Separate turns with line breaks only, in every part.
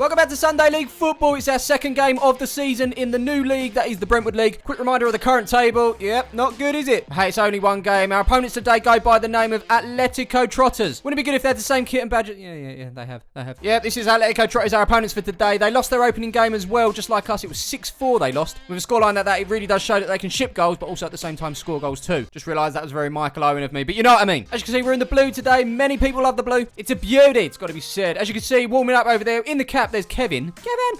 Welcome back to Sunday League Football. It's our second game of the season in the new league. That is the Brentwood League. Quick reminder of the current table. Yep, not good, is it? Hey, it's only one game. Our opponents today go by the name of Atletico Trotters. Wouldn't it be good if they had the same kit and badge? Yeah, they have. Yeah, this is Atletico Trotters, our opponents for today. They lost their opening game as well, just like us. It was 6-4 they lost. With a scoreline like that, it really does show that they can ship goals, but also at the same time score goals too. Just realised that was very Michael Owen of me, but you know what I mean. As you can see, we're in the blue today. Many people love the blue. It's a beauty, it's got to be said. As you can see, warming up over there in the cap, there's Kevin.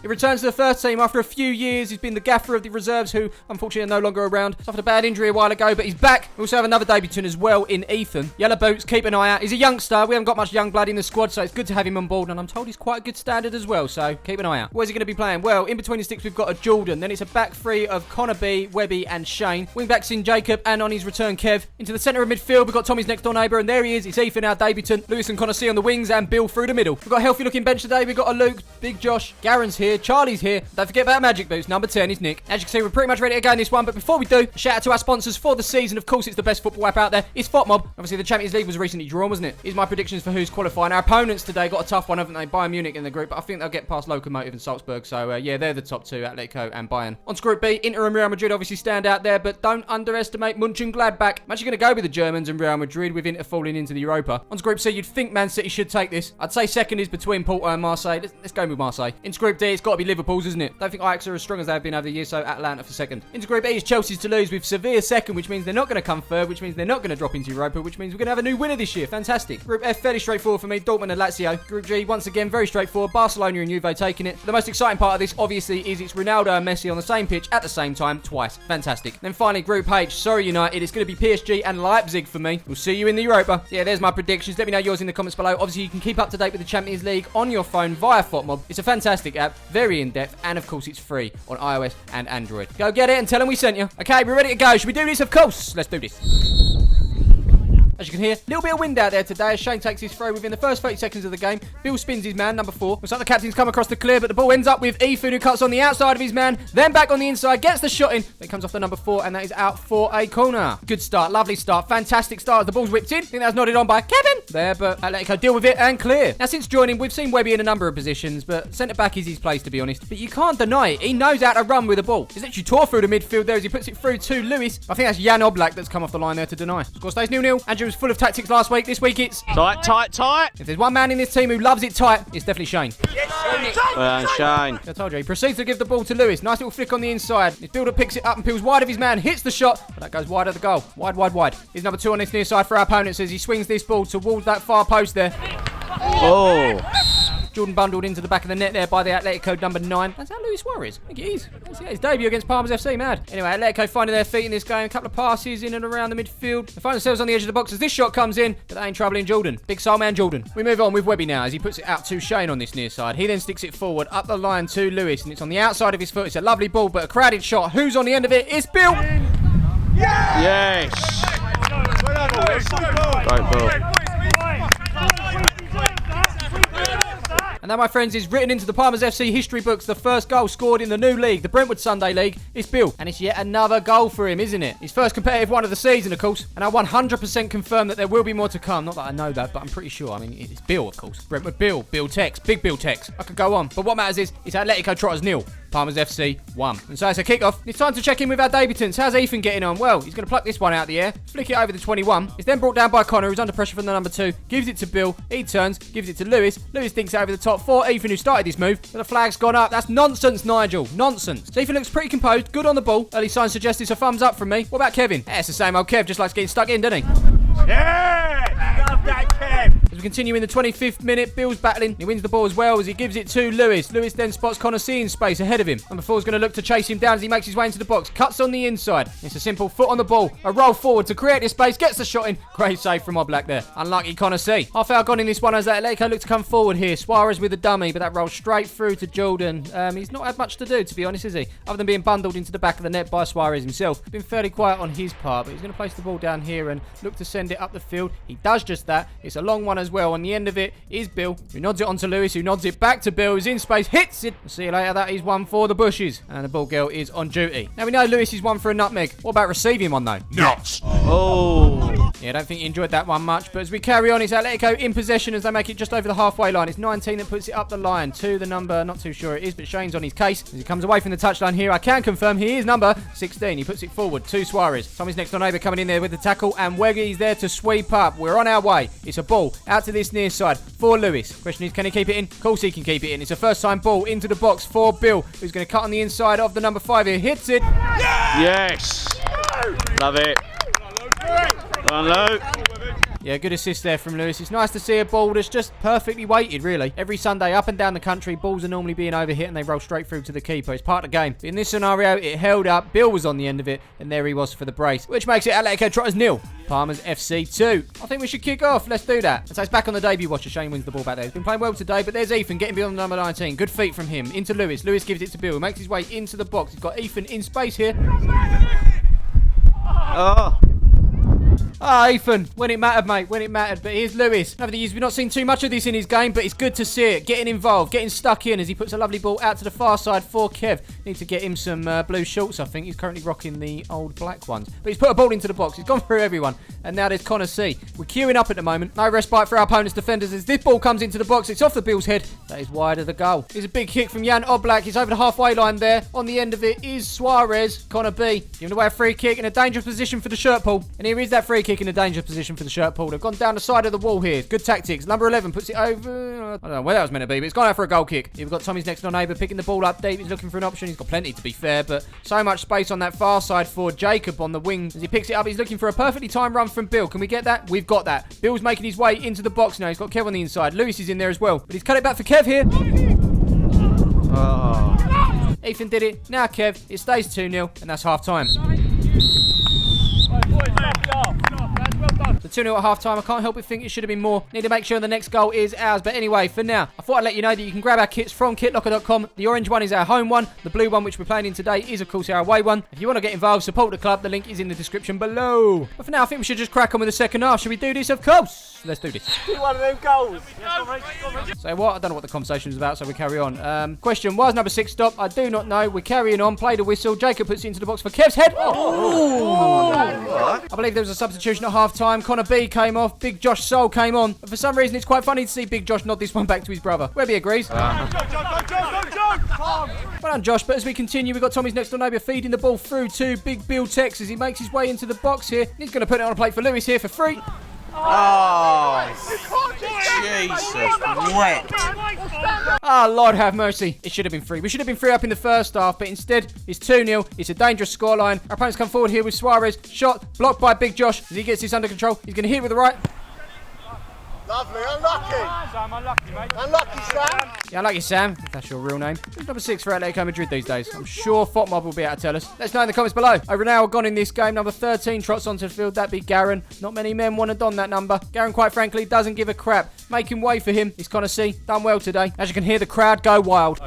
He returns to the first team after a few years. He's been the gaffer of the reserves, who unfortunately are no longer around. Suffered a bad injury a while ago, but he's back. We also have another debutant as well in Ethan. Yellow boots, keep an eye out. He's a youngster. We haven't got much young blood in the squad, so it's good to have him on board, and I'm told he's quite a good standard as well, so keep an eye out. Where's he going to be playing? Well, in between the sticks, we've got a Jordan. Then it's a back three of Connor B, Webby, and Shane. Wing backs in Jacob, and on his return, Kev. Into the centre of midfield, we've got Tommy's next door neighbour, and there he is. It's Ethan, our debutant. Lewis and Connor C on the wings, and Bill through the middle. We've got a healthy looking bench today. We've got a Luke, Big Josh, Garen's here, Charlie's here. Don't forget about Magic Boots. Number 10 is Nick. As you can see, we're pretty much ready to go in this one, but before we do, a shout out to our sponsors for the season. Of course, it's the best football app out there. It's FOTMob. Obviously, the Champions League was recently drawn, wasn't it? Here's my predictions for who's qualifying. Our opponents today got a tough one, haven't they? Bayern Munich in the group, but I think they'll get past Lokomotiv and Salzburg. So, yeah, they're the top two, Atletico and Bayern. On to Group B, Inter and Real Madrid obviously stand out there, but don't underestimate Mönchengladbach. I'm actually going to go with the Germans and Real Madrid, with Inter falling into the Europa. On to Group C, you'd think Man City should take this. I'd say second is between Porto and Marseille. Let's go with Marseille. Into Group D, it's got to be Liverpool's, isn't it? Don't think Ajax are as strong as they have been over the years, so Atlanta for second. Into Group E is Chelsea's to lose, with Sevilla second, which means they're not going to come third, which means they're not going to drop into Europa, which means we're going to have a new winner this year. Fantastic. Group F, fairly straightforward for me. Dortmund and Lazio. Group G, once again, very straightforward. Barcelona and Juve taking it. The most exciting part of this, obviously, is it's Ronaldo and Messi on the same pitch at the same time twice. Fantastic. Then finally, Group H. Sorry, United. It's going to be PSG and Leipzig for me. We'll see you in the Europa. Yeah, there's my predictions. Let me know yours in the comments below. Obviously, you can keep up to date with the Champions League on your phone via FOTMob. It's a fantastic app, very in-depth, and of course, it's free on iOS and Android. Go get it and tell them we sent you. Okay, we're ready to go. Should we do this? Of course. Let's do this. As you can hear, a little bit of wind out there today as Shane takes his throw within the first 30 seconds of the game. Bill spins his man, number 4. Looks like the captain's come across the clear, but the ball ends up with Ethan, who cuts on the outside of his man, then back on the inside, gets the shot in, but it comes off the number 4, and that is out for a corner. Good start, lovely start, fantastic start as the ball's whipped in. I think that was nodded on by Kevin there, but Atletico deal with it and clear. Now, since joining, we've seen Webby in a number of positions, but centre-back is his place, to be honest. But you can't deny it. He knows how to run with the ball. He's actually tore through the midfield there as he puts it through to Lewis. I think that's Jan Oblak that's come off the line there to deny. Score stays 0-0. Andrew was full of tactics last week. This week it's
tight.
If there's one man in this team who loves it tight, it's definitely Shane.
Shane.
I told you, he proceeds to give the ball to Lewis. Nice little flick on the inside. His builder picks it up and peels wide of his man, hits the shot, but that goes wide of the goal. Wide. Here's number 2 on this near side for our opponents as he swings this ball towards that far post there.
Oh.
Jordan bundled into the back of the net there by the Atletico number 9. That's how Luis Suarez. I think it is. Let's see his debut against Palmers FC, mad. Anyway, Atletico finding their feet in this game. A couple of passes in and around the midfield. They find themselves on the edge of the box as this shot comes in, but that ain't troubling Jordan. Big soul man Jordan. We move on with Webby now as he puts it out to Shane on this near side. He then sticks it forward up the line to Lewis, and it's on the outside of his foot. It's a lovely ball, but a crowded shot. Who's on the end of it? It's Bill.
Yes. Great ball.
And that, my friends, is written into the Palmers FC history books. The first goal scored in the new league, the Brentwood Sunday League, is Bill. And it's yet another goal for him, isn't it? His first competitive one of the season, of course. And I 100% confirm that there will be more to come. Not that I know that, but I'm pretty sure. I mean, it's Bill, of course. Brentwood Bill, Bill Tex, big Bill Tex. I could go on. But what matters is, it's Atletico Trotters 0. Palmers FC 1. And so it's a kick-off. It's time to check in with our debutants. How's Ethan getting on? Well, he's going to pluck this one out of the air, flick it over the 21. It's then brought down by Connor, who's under pressure from the number 2. Gives it to Bill. He turns, gives it to Lewis. Lewis thinks it over the top for Ethan, who started this move. But the flag's gone up. That's nonsense, Nigel. Nonsense. So Ethan looks pretty composed, good on the ball. Early signs suggest it's a thumbs up from me. What about Kevin? Yeah, it's the same old Kev, just likes getting stuck in, doesn't he?
Yeah! Love that, Kev!
As we continue in the 25th minute, Bill's battling. He wins the ball as well as he gives it to Lewis. Lewis then spots Connor C in space ahead of him. Number 4 is going to look to chase him down as he makes his way into the box. Cuts on the inside. It's a simple foot on the ball. A roll forward to create this space. Gets the shot in. Great save from Oblak there. Unlucky Connor C. Half hour gone in this one as Atletico look to come forward here. Suarez with a dummy, but that rolls straight through to Jordan. He's not had much to do, to be honest, is he? Other than being bundled into the back of the net by Suarez himself. Been fairly quiet on his part, but he's going to place the ball down here and look to send it up the field. He does just that. It's a long one as well. On the end of it is Bill, who nods it onto Lewis, who nods it back to Bill, who's in space, hits it. See you later. That is one for the bushes. And the ball girl is on duty. Now we know Lewis is one for a nutmeg. What about receiving one, though?
Nuts. Oh.
Yeah, I don't think he enjoyed that one much. But as we carry on, it's Atletico in possession as they make it just over the halfway line. It's 19 that puts it up the line to the number, not too sure it is, but Shane's on his case. As he comes away from the touchline here, I can confirm he is number 16. He puts it forward to Suarez. Tommy's next door neighbour coming in there with the tackle, and Weggy's there to sweep up. We're on our way. It's a ball out to this near side for Lewis. Question is, can he keep it in? Of course he can keep it in. It's a first time ball into the box for Bill, who's going to cut on the inside of the number 5 here. Hits it.
Yes. Love it. Well done, Lou.
Yeah, good assist there from Lewis. It's nice to see a ball that's just perfectly weighted, really. Every Sunday, up and down the country, balls are normally being overhit and they roll straight through to the keeper. It's part of the game. But in this scenario, it held up. Bill was on the end of it, and there he was for the brace, which makes it Atletico Trotters 0. Palmer's FC 2. I think we should kick off. Let's do that. So it's back on the debut watcher. Shane wins the ball back there. He's been playing well today, but there's Ethan getting beyond the number 19. Good feet from him. Into Lewis. Lewis gives it to Bill. Makes his way into the box. He's got Ethan in space here.
Oh.
Ah, Ethan, when it mattered, mate, when it mattered. But here's Lewis. Over the years, we've not seen too much of this in his game, but it's good to see it. Getting involved, getting stuck in as he puts a lovely ball out to the far side for Kev. Need to get him some blue shorts, I think. He's currently rocking the old black ones. But he's put a ball into the box. He's gone through everyone. And now there's Connor C. We're queuing up at the moment. No respite for our opponent's defenders as this ball comes into the box. It's off the Bill's head. That is wide of the goal. Here's a big kick from Jan Oblak. He's over the halfway line there. On the end of it is Suarez. Connor B. Giving away a free kick in a dangerous position for the shirt pull. And here is that free kick in a dangerous position for the shirt pull. They've gone down the side of the wall here. Good tactics. Number 11 puts it over. I don't know where that was meant to be, but it's gone out for a goal kick. Here we've got Tommy's next door neighbour picking the ball up deep. He's looking for an option. He's got plenty, to be fair, but so much space on that far side for Jacob on the wing. As he picks it up, he's looking for a perfectly timed run from Bill. Can we get that? We've got that. Bill's making his way into the box now. He's got Kev on the inside. Lewis is in there as well, but he's cut it back for Kev here.
Oh.
Ethan did it. Now Kev. It stays 2-0, and that's half time. The 2-0 at half-time. I can't help but think it should have been more. Need to make sure the next goal is ours. But anyway, for now, I thought I'd let you know that you can grab our kits from kitlocker.com. The orange one is our home one. The blue one, which we're playing in today, is, of course, our away one. If you want to get involved, support the club. The link is in the description below. But for now, I think we should just crack on with the second half. Should we do this? Of course. Let's do this.
Do one of them goals.
So what? I don't know what the conversation is about, so we carry on. Question, why is number 6 stopped? I do not know. We're carrying on. Play the whistle. Jacob puts it into the box for Kev's head. I believe there was a substitution at half-time. Connor B came off. Big Josh Soul came on. But for some reason, it's quite funny to see Big Josh nod this one back to his brother. Webby agrees. Well done, Josh. But as we continue, we've got Tommy's next door neighbour feeding the ball through to Big Bill Tex as he makes his way into the box here. He's going to put it on a plate for Lewis here for free.
Oh, Jesus, wet.
Ah, Lord have mercy. It should have been 3. We should have been 3 up in the first half, but instead, it's 2-0. It's a dangerous scoreline. Our opponents come forward here with Suarez. Shot, blocked by Big Josh. As he gets this under control, he's going to hit with the right.
Lovely, unlucky.
Sam, unlucky, mate.
Unlucky, Sam.
Yeah, unlucky, Sam, if that's your real name. Who's number 6 for Atletico Madrid these days? I'm sure FotMob will be able to tell us. Let's know in the comments below. Over an hour gone in this game. Number 13 trots onto the field. That'd be Garen. Not many men want to don that number. Garen, quite frankly, doesn't give a crap. Making way for him. He's Connor C. Done well today. As you can hear, the crowd go wild.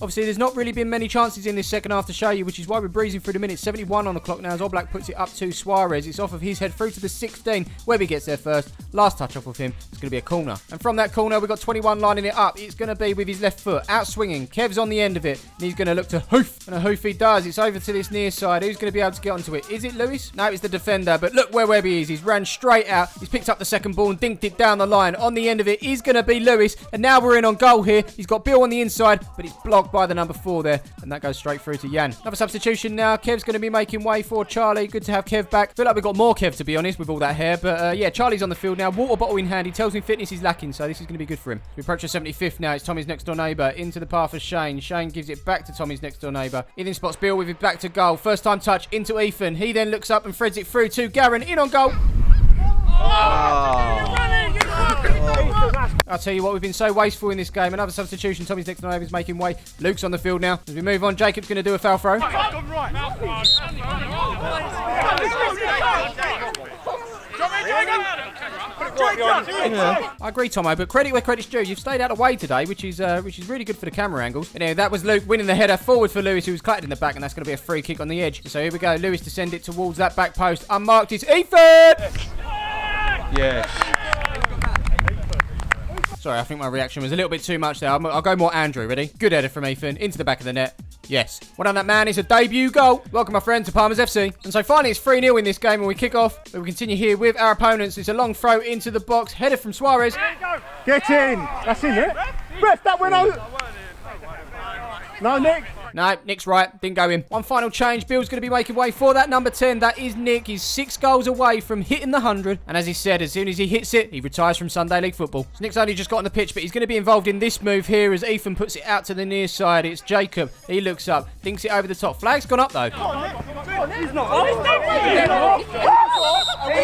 Obviously, there's not really been many chances in this second half to show you, which is why we're breezing through the minutes. 71 on the clock now as Oblak puts it up to Suarez. It's off of his head through to the 16. Webby gets there first. Last touch off of him. It's going to be a corner. And from that corner, we've got 21 lining it up. It's going to be with his left foot. Out swinging. Kev's on the end of it. And he's going to look to hoof. And a hoof he does. It's over to this near side. Who's going to be able to get onto it? Is it Lewis? No, it's the defender. But look where Webby is. He's ran straight out. He's picked up the second ball and dinked it down the line. On the end of it is going to be Lewis. And now we're in on goal here. He's got Bill on the inside, but it's blocked by the number 4 there. And that goes straight through to Jan. Another substitution now. Kev's going to be making way for Charlie. Good to have Kev back. Feel like we've got more Kev, to be honest, with all that hair. But yeah, Charlie's on the field now. Water bottle in hand. He tells me fitness is lacking, so this is going to be good for him. We approach the 75th now. It's Tommy's next door neighbour. Into the path of Shane. Shane gives it back to Tommy's next door neighbour. He then spots Bill with his back to goal. First time touch into Ethan. He then looks up and threads it through to Garen. In on goal. I'll tell you what, we've been so wasteful in this game. Another substitution. Tommy's next door neighbour's making way. Luke's on the field now. As we move on, Jacob's going to do a foul throw. Yeah. I agree, Tomo, but credit where credit's due. You've stayed out of the way today, which is really good for the camera angles. Anyway, that was Luke winning the header forward for Lewis, who was clattered in the back, and that's going to be a free kick on the edge. So here we go. Lewis to send it towards that back post. Unmarked. It's Ethan!
Yes.
Sorry, I think my reaction was a little bit too much there. I'll go more Andrew. Ready? Good header from Ethan into the back of the net. Yes. Well done, that man. It's a debut goal. Welcome, my friend, to Palmer's FC. And so finally, it's 3-0 in this game and we kick off. But we continue here with our opponents. It's a long throw into the box. Header from Suarez.
Get in. That's in it. Ref, that went out. No, Nick.
No, Nick's right. Didn't go in. One final change. Bill's going to be making way for that number 10. That is Nick. He's 6 goals away from hitting the 100. And as he said, as soon as he hits it, he retires from Sunday League football. So Nick's only just got on the pitch, but he's going to be involved in this move here as Ethan puts it out to the near side. It's Jacob. He looks up, thinks it over the top. Flag's gone up, though.
He's not off.
Oh,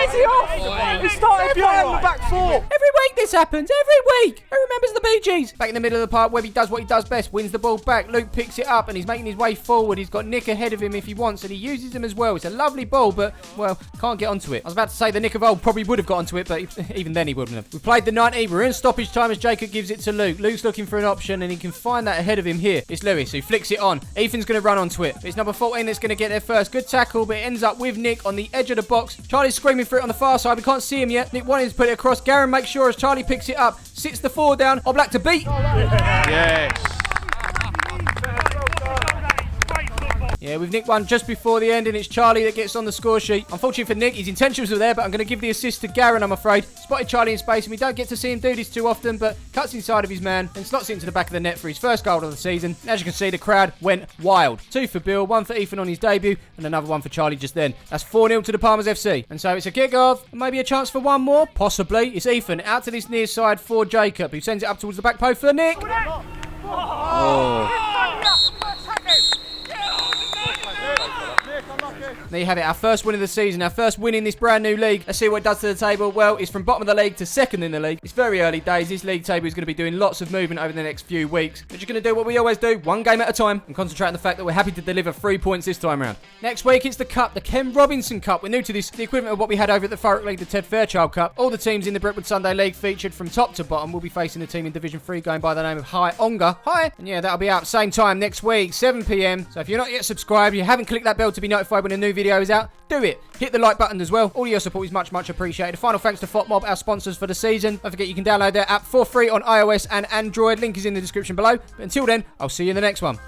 is he off? He started behind the back four.
Every week this happens. Every week. Who remembers the Bee Gees? Back in the middle of the park, Webby does what he does best. Wins the ball back. Luke picks it up and he's making his way forward. He's got Nick ahead of him if he wants and he uses him as well. It's a lovely ball, but, well, can't get onto it. I was about to say the Nick of old probably would have got onto it, but even then he wouldn't have. We played the 90. We're in stoppage time as Jacob gives it to Luke. Luke's looking for an option and he can find that ahead of him here. It's Lewis who flicks it on. Ethan's going to run onto it. It's number 14 that's going to get there first. Good tackle, but it ends up with Nick on the edge of the box. Charlie's screaming for it on the far side. We can't see him yet. Nick wanted to put it across. Garen makes sure as Charlie picks it up. Sits the 4 down. Oblak to beat.
Yes.
Yeah, we've nicked one just before the end, and it's Charlie that gets on the score sheet. Unfortunately for Nick, his intentions were there, but I'm going to give the assist to Garen, I'm afraid. Spotted Charlie in space, and we don't get to see him do this too often, but cuts inside of his man and slots it into the back of the net for his first goal of the season. And as you can see, the crowd went wild. 2 for Bill, 1 for Ethan on his debut, and another 1 for Charlie just then. That's 4-0 to the Palmer's FC. And so it's a kick-off, and maybe a chance for one more? Possibly. It's Ethan out to this near side for Jacob, who sends it up towards the back post for Nick.
Oh.
There you have it, our first win of the season, our first win in this brand new league. Let's see what it does to the table. Well, it's from bottom of the league to second in the league. It's very early days. This league table is going to be doing lots of movement over the next few weeks. We're just going to do what we always do, one game at a time, and concentrate on the fact that we're happy to deliver 3 points this time around. Next week, it's the Cup, the Ken Robinson Cup. We're new to this, the equivalent of what we had over at the Thurrock League, the Ted Fairchild Cup. All the teams in the Brentwood Sunday League featured from top to bottom. We'll be facing a team in Division 3 going by the name of High Onga. Hi! And yeah, that'll be out same time next week, 7 p.m. So if you're not yet subscribed, you haven't clicked that bell to be notified when a new video is out, do it. Hit the like button as well. All your support is much, much appreciated. Final thanks to FotMob, our sponsors for the season. Don't forget you can download their app for free on iOS and Android. Link is in the description below. But until then, I'll see you in the next one.